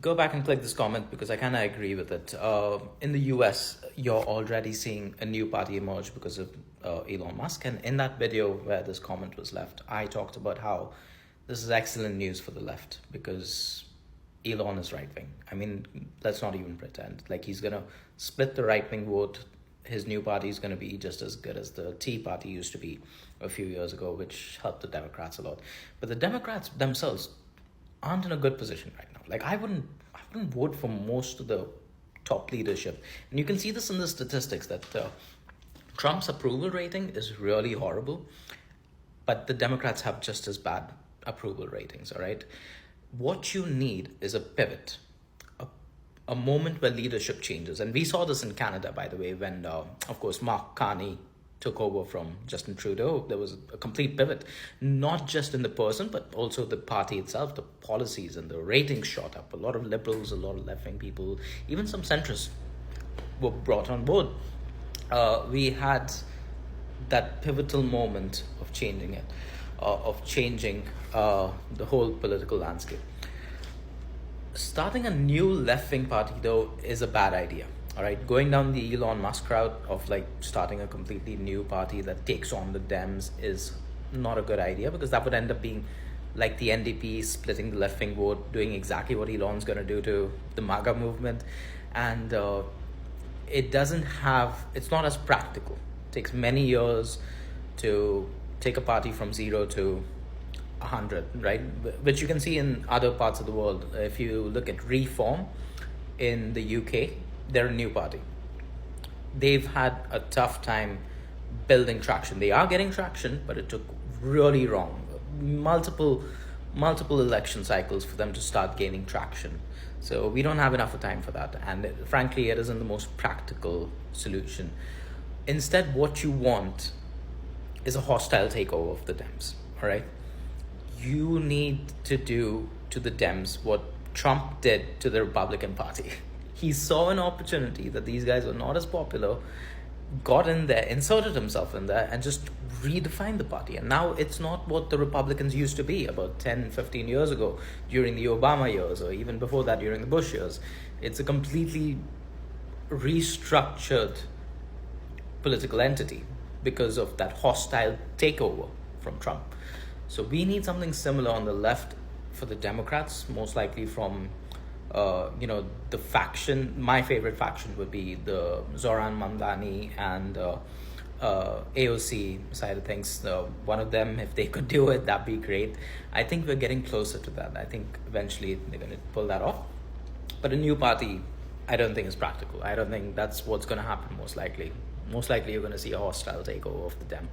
go back and click this comment because I kind of agree with it. In the US, you're already seeing a new party emerge because of Elon Musk. And in that video where this comment was left, I talked about how this is excellent news for the left because Elon is right wing. I mean, let's not even pretend. Like, he's going to split the right wing vote. His new party is going to be just as good as the Tea Party used to be a few years ago, which helped the Democrats a lot. But the Democrats themselves aren't in a good position right now. Like, I wouldn't vote for most of the top leadership. And you can see this in the statistics that Trump's approval rating is really horrible, but the Democrats have just as bad approval ratings, all right? What you need is a pivot, a moment where leadership changes. And we saw this in Canada, by the way, when, of course, Mark Carney took over from Justin Trudeau. There was a complete pivot, not just in the person, but also the party itself, the policies, and the ratings shot up. A lot of liberals, a lot of left-wing people, even some centrists were brought on board. We had that pivotal moment of changing it, the whole political landscape. Starting a new left-wing party, though, is a bad idea. All right, going down the Elon Musk route of like starting a completely new party that takes on the Dems is not a good idea, because that would end up being like the NDP splitting the left-wing vote, doing exactly what Elon's going to do to the MAGA movement. And it's not as practical. It takes many years to take a party from 0 to 100, right? Which you can see in other parts of the world. If you look at Reform in the UK, they're a new party. They've had a tough time building traction. They are getting traction, but it took really long. Multiple election cycles for them to start gaining traction. So we don't have enough time for that. And frankly, it isn't the most practical solution. Instead, what you want is a hostile takeover of the Dems, all right? You need to do to the Dems what Trump did to the Republican Party. He saw an opportunity that these guys were not as popular, got in there, inserted himself in there, and just redefined the party. And now it's not what the Republicans used to be about 10, 15 years ago, during the Obama years, or even before that, during the Bush years. It's a completely restructured political entity because of that hostile takeover from Trump. So we need something similar on the left for the Democrats, most likely from the faction. My favorite faction would be the Zoran Mamdani and AOC side of things. One of them, if they could do it, that'd be great. I think we're getting closer to that. I think eventually they're going to pull that off. But a new party, I don't think is practical. I don't think that's what's going to happen most likely. Most likely you're going to see a hostile takeover of the Dem.